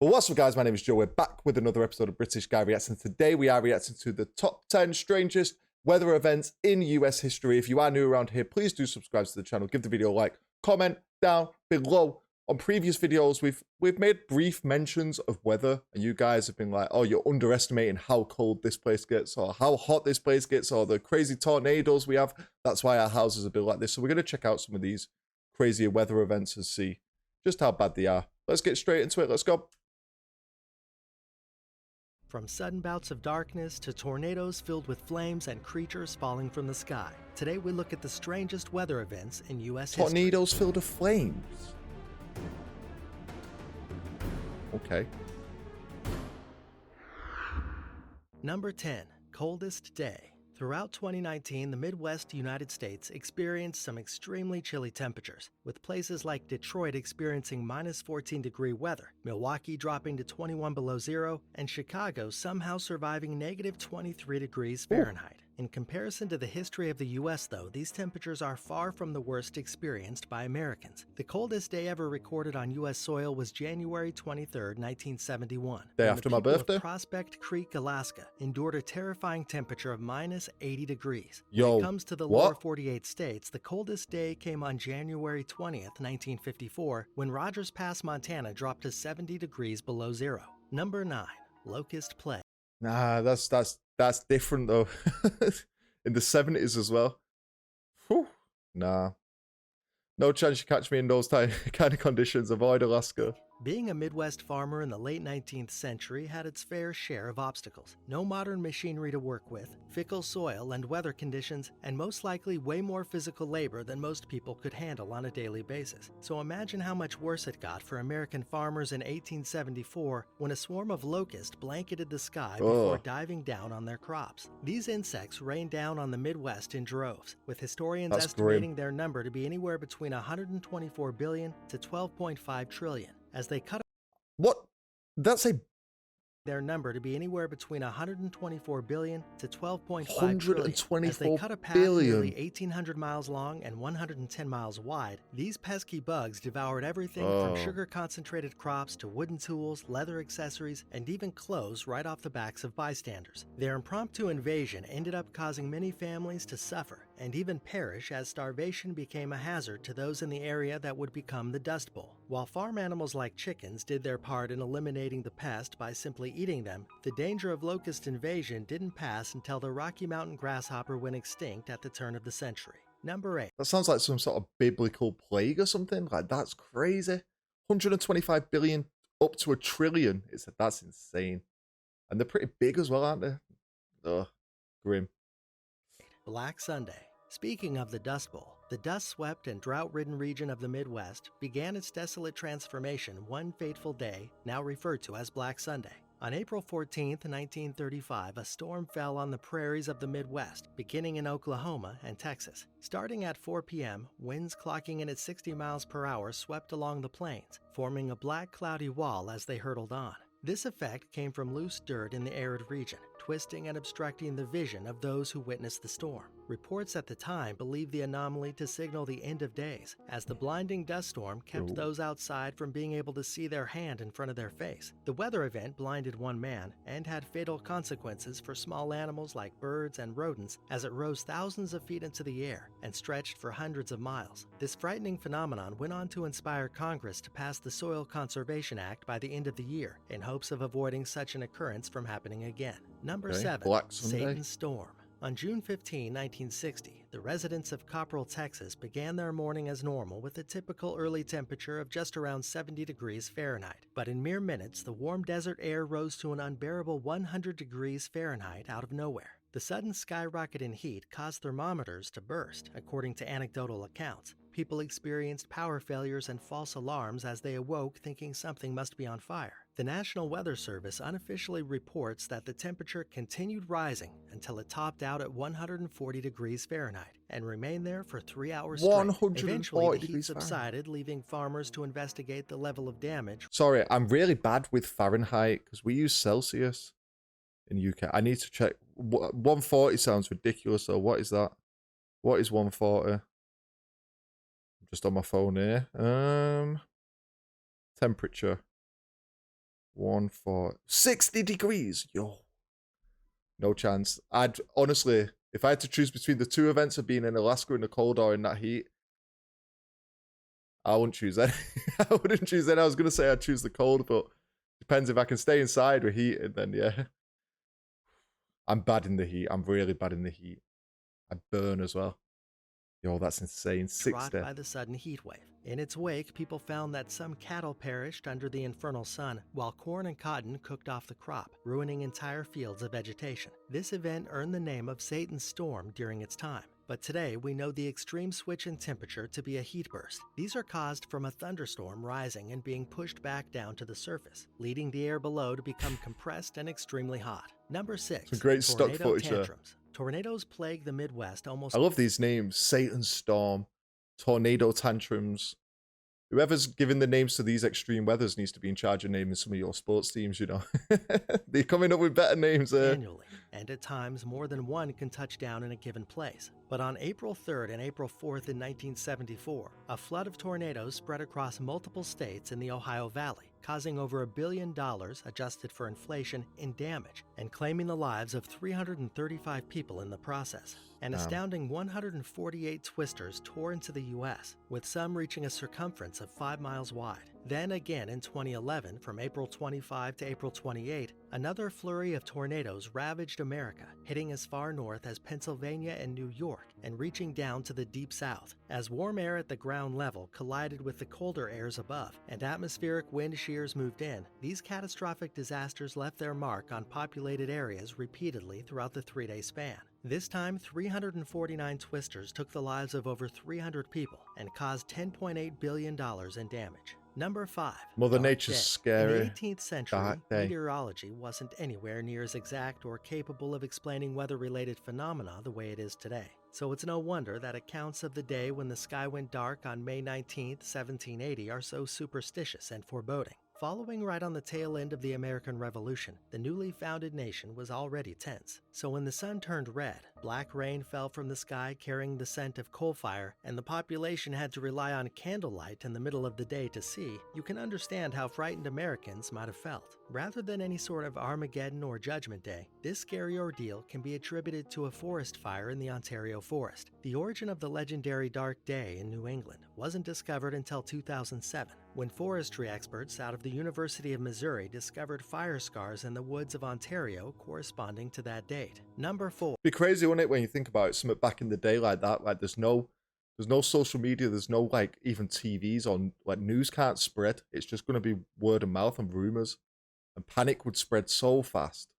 Well, what's up, guys? My name is Joe. We're back with another episode of British Guy Reacts, and today we are reacting to the top 10 strangest weather events in US history. If you are new around here, please do subscribe to the channel, give the video a like, comment down below. On previous videos, we've made brief mentions of weather, and you guys have been like, oh, you're underestimating how cold this place gets, or how hot this place gets, or the crazy tornadoes we have. That's why our houses are built like this. So we're going to check out some of these crazier weather events and see just how bad they are. Let's get straight into it. Let's go. From sudden bouts of darkness to tornadoes filled with flames and creatures falling from the sky. Today we look at the strangest weather events in U.S. history. Tornadoes filled with flames. Okay. Number 10. Coldest day. Throughout 2019, the Midwest United States experienced some extremely chilly temperatures, with places like Detroit experiencing minus 14-degree weather, Milwaukee dropping to 21 below zero, and Chicago somehow surviving negative 23 degrees Fahrenheit. In comparison to the history of the U.S., though, these temperatures are far from the worst experienced by Americans. The coldest day ever recorded on U.S. soil was January 23, 1971. Day after my birthday? Prospect Creek, Alaska, endured a terrifying temperature of minus 80 degrees. Yo, when it comes to the lower 48 states, the coldest day came on January 20th, 1954, when Rogers Pass, Montana dropped to 70 degrees below zero. Number 9. Locust plague. Nah, that's different though. In the 70s as well. Whew. Nah. No chance you catch me in those kind of conditions. Avoid Alaska. Being a Midwest farmer in the late 19th century had its fair share of obstacles. No modern machinery to work with, fickle soil and weather conditions, and most likely way more physical labor than most people could handle on a daily basis. So imagine how much worse it got for American farmers in 1874 when a swarm of locusts blanketed the sky before diving down on their crops. These insects rained down on the Midwest in droves, with historians estimating their number to be anywhere between 124 billion to 12.5 trillion. As they cut what? That's a their number to be anywhere between 124 billion to 12.5 trillion. As they cut a path nearly 1,800 miles long and 110 miles wide, these pesky bugs devoured everything from sugar-concentrated crops to wooden tools, leather accessories, and even clothes right off the backs of bystanders. Their impromptu invasion ended up causing many families to suffer and even perish as starvation became a hazard to those in the area that would become the Dust Bowl. While farm animals like chickens did their part in eliminating the pest by simply eating them, the danger of locust invasion didn't pass until the Rocky Mountain grasshopper went extinct at the turn of the century. Number 8. That sounds like some sort of biblical plague or something. Like, that's crazy. 125 billion up to 1 trillion. That's insane. And they're pretty big as well, aren't they? Ugh, grim. Black Sunday. Speaking of the Dust Bowl, the dust-swept and drought-ridden region of the Midwest began its desolate transformation one fateful day, now referred to as Black Sunday. On April 14, 1935, a storm fell on the prairies of the Midwest, beginning in Oklahoma and Texas. Starting at 4 p.m., winds clocking in at 60 miles per hour swept along the plains, forming a black cloudy wall as they hurtled on. This effect came from loose dirt in the arid region, twisting and obstructing the vision of those who witnessed the storm. Reports at the time believed the anomaly to signal the end of days, as the blinding dust storm kept those outside from being able to see their hand in front of their face. The weather event blinded one man and had fatal consequences for small animals like birds and rodents as it rose thousands of feet into the air and stretched for hundreds of miles. This frightening phenomenon went on to inspire Congress to pass the Soil Conservation Act by the end of the year in hopes of avoiding such an occurrence from happening again. Number 7. Satan's Storm. On June 15, 1960, the residents of Copperell, Texas began their morning as normal with a typical early temperature of just around 70 degrees Fahrenheit. But in mere minutes, the warm desert air rose to an unbearable 100 degrees Fahrenheit out of nowhere. The sudden skyrocket in heat caused thermometers to burst, according to anecdotal accounts. People experienced power failures and false alarms as they awoke thinking something must be on fire. The National Weather Service unofficially reports that the temperature continued rising until it topped out at 140 degrees Fahrenheit and remained there for 3 hours straight. Eventually, the heat subsided, leaving farmers to investigate the level of damage. Sorry, I'm really bad with Fahrenheit because we use Celsius in UK. I need to check. 140 sounds ridiculous, though. What is that? What is 140? I'm just on my phone here. Temperature. One for 60 degrees. Yo. No chance. I'd honestly, if I had to choose between the two events of being in Alaska in the cold or in that heat, I wouldn't choose that. I wouldn't choose that. I was going to say I'd choose the cold, but depends if I can stay inside with heat, and then yeah. I'm bad in the heat. I'm really bad in the heat. I burn as well. Yo, that's insane. 60. Wrought by the sudden heat wave. In its wake, people found that some cattle perished under the infernal sun, while corn and cotton cooked off the crop, ruining entire fields of vegetation. This event earned the name of Satan's Storm during its time. But today, we know the extreme switch in temperature to be a heat burst. These are caused from a thunderstorm rising and being pushed back down to the surface, leading the air below to become compressed and extremely hot. Number 6. Some great stock Tornado footage there. tantrums. Tornadoes plague the Midwest almost. I love these names. Satan's Storm, Tornado Tantrums. Whoever's giving the names to these extreme weathers needs to be in charge of naming some of your sports teams, you know. They're coming up with better names there. Annually, and at times more than one can touch down in a given place. But on April 3rd and April 4th in 1974, a flood of tornadoes spread across multiple states in the Ohio Valley, causing over $1 billion, adjusted for inflation, in damage, and claiming the lives of 335 people in the process. An astounding 148 twisters tore into the U.S., with some reaching a circumference of 5 miles wide. Then again in 2011, from April 25 to April 28, another flurry of tornadoes ravaged America, hitting as far north as Pennsylvania and New York, and reaching down to the deep south, as warm air at the ground level collided with the colder airs above, and atmospheric wind shears moved in. These catastrophic disasters left their mark on populated areas repeatedly throughout the 3-day span. This time, 349 twisters took the lives of over 300 people and caused $10.8 billion in damage. Number 5. Mother Dark Nature's Day. scary. In the 18th century, Dark day. meteorology wasn't anywhere near as exact or capable of explaining weather-related phenomena the way it is today. So it's no wonder that accounts of the day when the sky went dark on May 19, 1780 are so superstitious and foreboding. Following right on the tail end of the American Revolution, the newly founded nation was already tense. So when the sun turned red, black rain fell from the sky carrying the scent of coal fire, and the population had to rely on candlelight in the middle of the day to see, you can understand how frightened Americans might have felt. Rather than any sort of Armageddon or Judgment Day, this scary ordeal can be attributed to a forest fire in the Ontario forest. The origin of the legendary Dark Day in New England wasn't discovered until 2007, when forestry experts out of the University of Missouri discovered fire scars in the woods of Ontario corresponding to that date. Number 4. Be crazy, wouldn't it, when you think about it, something back in the day like that? Like there's no social media, there's no like even TVs on, like news can't spread. It's just gonna be word of mouth and rumors. And panic would spread so fast.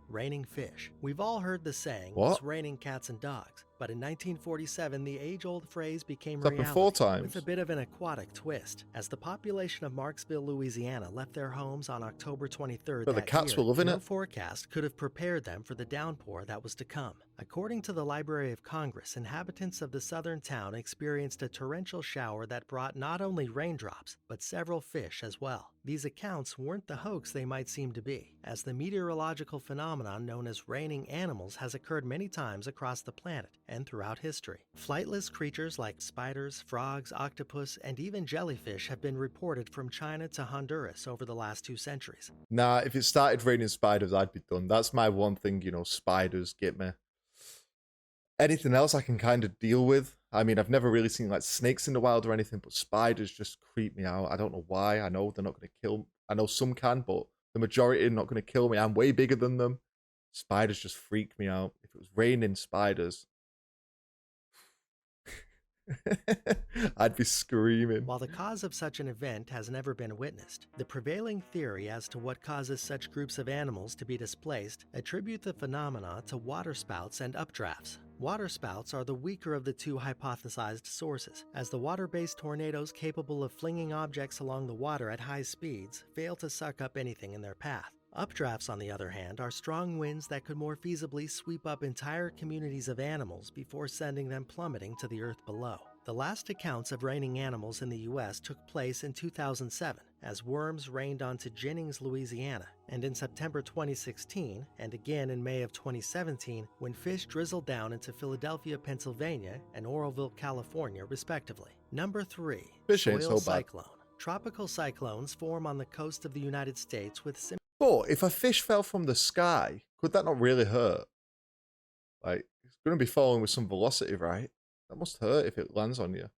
Raining fish. We've all heard the saying, What? It's raining cats and dogs. But in 1947, the age-old phrase became It's happened reality 4 times. with a bit of an aquatic twist. As the population of Marksville, Louisiana left their homes on October 23rd But the that cats year, were loving no it. forecast could have prepared them for the downpour that was to come. According to the Library of Congress, inhabitants of the southern town experienced a torrential shower that brought not only raindrops, but several fish as well. These accounts weren't the hoax they might seem to be, as the meteorological phenomenon known as raining animals has occurred many times across the planet and throughout history. Flightless creatures like spiders, frogs, octopus, and even jellyfish have been reported from China to Honduras over the last 2 centuries. Nah, if it started raining spiders, I'd be done. That's my one thing, you know, spiders get me. Anything else I can kind of deal with. I mean, I've never really seen like snakes in the wild or anything, but spiders just creep me out. I don't know why. I know they're not going to kill. I know some can, but the majority are not going to kill me. I'm way bigger than them. Spiders just freak me out. If it was raining spiders, I'd be screaming. While the cause of such an event has never been witnessed, the prevailing theory as to what causes such groups of animals to be displaced attribute the phenomena to waterspouts and updrafts. Waterspouts are the weaker of the 2 hypothesized sources, as the water-based tornadoes capable of flinging objects along the water at high speeds fail to suck up anything in their path. Updrafts, on the other hand, are strong winds that could more feasibly sweep up entire communities of animals before sending them plummeting to the earth below. The last accounts of raining animals in the U.S. took place in 2007, as worms rained onto Jennings, Louisiana, and in September 2016, and again in May of 2017, when fish drizzled down into Philadelphia, Pennsylvania, and Oroville, California, respectively. Number 3. Fish ain't Soil so bad. cyclone. Tropical cyclones form on the coast of the United States with But if a fish fell from the sky, could that not really hurt? Like, it's going to be falling with some velocity, right? That must hurt if it lands on you.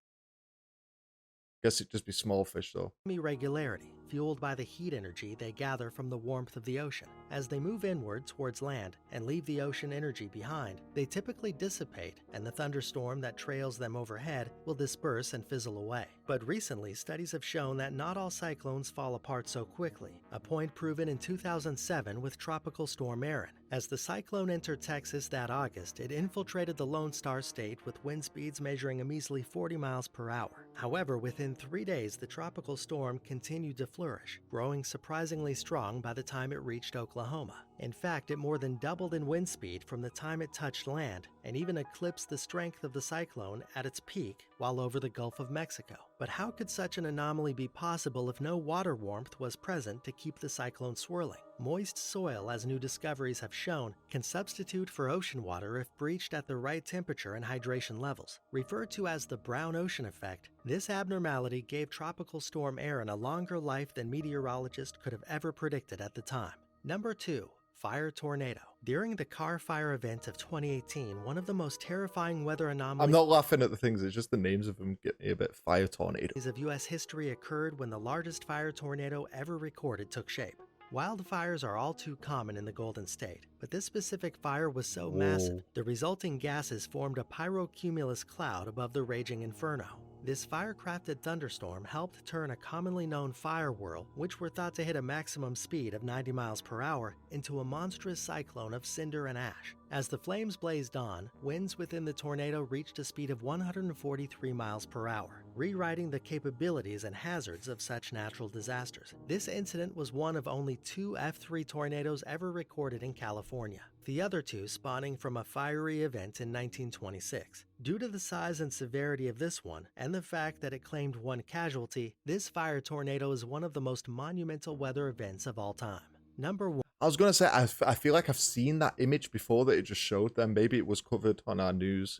Guess it'd just be small fish, though. irregularity, fueled by the heat energy they gather from the warmth of the ocean. As they move inward towards land and leave the ocean energy behind, they typically dissipate, and the thunderstorm that trails them overhead will disperse and fizzle away. But recently, studies have shown that not all cyclones fall apart so quickly, a point proven in 2007 with Tropical Storm Erin. As the cyclone entered Texas that August, it infiltrated the Lone Star State with wind speeds measuring a measly 40 miles per hour. However, within 3 days, the tropical storm continued to flourish, growing surprisingly strong by the time it reached Oklahoma. In fact, it more than doubled in wind speed from the time it touched land, and even eclipsed the strength of the cyclone at its peak while over the Gulf of Mexico. But how could such an anomaly be possible if no water warmth was present to keep the cyclone swirling? Moist soil, as new discoveries have shown, can substitute for ocean water if breached at the right temperature and hydration levels. Referred to as the brown ocean effect, this abnormality gave Tropical Storm Erin a longer life than meteorologists could have ever predicted at the time. Number 2. Fire tornado. During the Car Fire event of 2018, one of the most terrifying weather anomalies I'm not laughing at the things, it's just the names of them get me a bit. Fire tornado. of U.S. history occurred when the largest fire tornado ever recorded took shape. Wildfires are all too common in the Golden State, but this specific fire was so massive, the resulting gases formed a pyrocumulus cloud above the raging inferno. This fire-crafted thunderstorm helped turn a commonly known fire whirl, which were thought to hit a maximum speed of 90 miles per hour, into a monstrous cyclone of cinder and ash. As the flames blazed on, winds within the tornado reached a speed of 143 miles per hour, rewriting the capabilities and hazards of such natural disasters. This incident was one of only 2 F3 tornadoes ever recorded in California, the other 2 spawning from a fiery event in 1926. Due to the size and severity of this one, and the fact that it claimed 1 casualty, this fire tornado is one of the most monumental weather events of all time. Number 1. I was going to say, I feel like I've seen that image before that it just showed them. Maybe it was covered on our news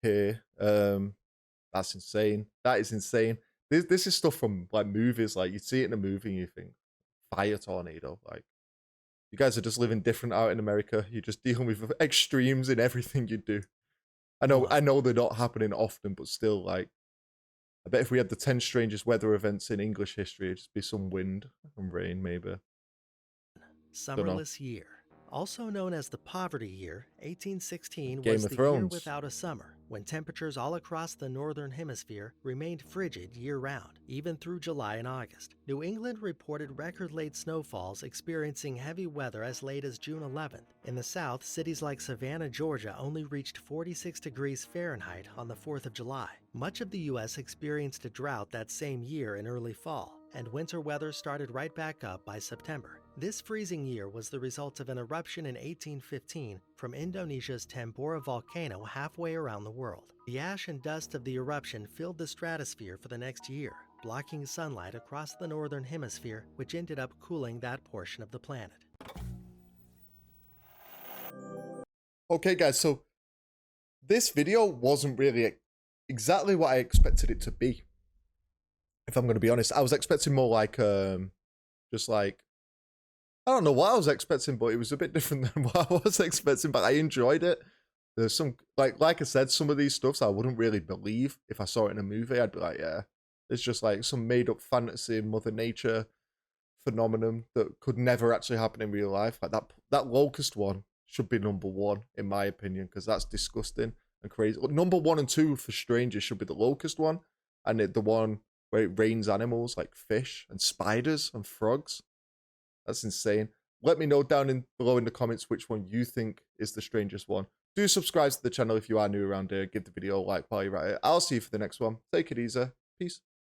here. That's insane. That is insane. This is stuff from like movies. Like you see it in a movie and you think, fire tornado. Like you guys are just living different out in America. You're just dealing with extremes in everything you do. I know they're not happening often, but still, like, I bet if we had the 10 strangest weather events in English history, it'd just be some wind and rain, maybe. Summerless year. Also known as the Poverty Year, 1816 Game was of the Thrones. year without a summer, when temperatures all across the northern hemisphere remained frigid year-round, even through July and August. New England reported record-late snowfalls, experiencing heavy weather as late as June 11th. In the south, cities like Savannah, Georgia only reached 46 degrees Fahrenheit on the 4th of July. Much of the U.S. experienced a drought that same year in early fall, and winter weather started right back up by September. This freezing year was the result of an eruption in 1815 from Indonesia's Tambora volcano halfway around the world. The ash and dust of the eruption filled the stratosphere for the next year, blocking sunlight across the northern hemisphere, which ended up cooling that portion of the planet. Okay, guys, so this video wasn't really exactly what I expected it to be. If I'm going to be honest, I was expecting more like, just like, I don't know what I was expecting, but it was a bit different than what I was expecting, but I enjoyed it. There's some, like I said, some of these stuffs I wouldn't really believe if I saw it in a movie. I'd be like, yeah, it's just like some made up fantasy Mother Nature phenomenon that could never actually happen in real life. Like that locust one should be number 1, in my opinion, because that's disgusting and crazy. Number 1 and 2 for strangers should be the locust one, and the one where it rains animals like fish and spiders and frogs. That's insane. Let me know down below in the comments which one you think is the strangest one. Do subscribe to the channel if you are new around here. Give the video a like while you're at it. I'll see you for the next one. Take it easy. Peace.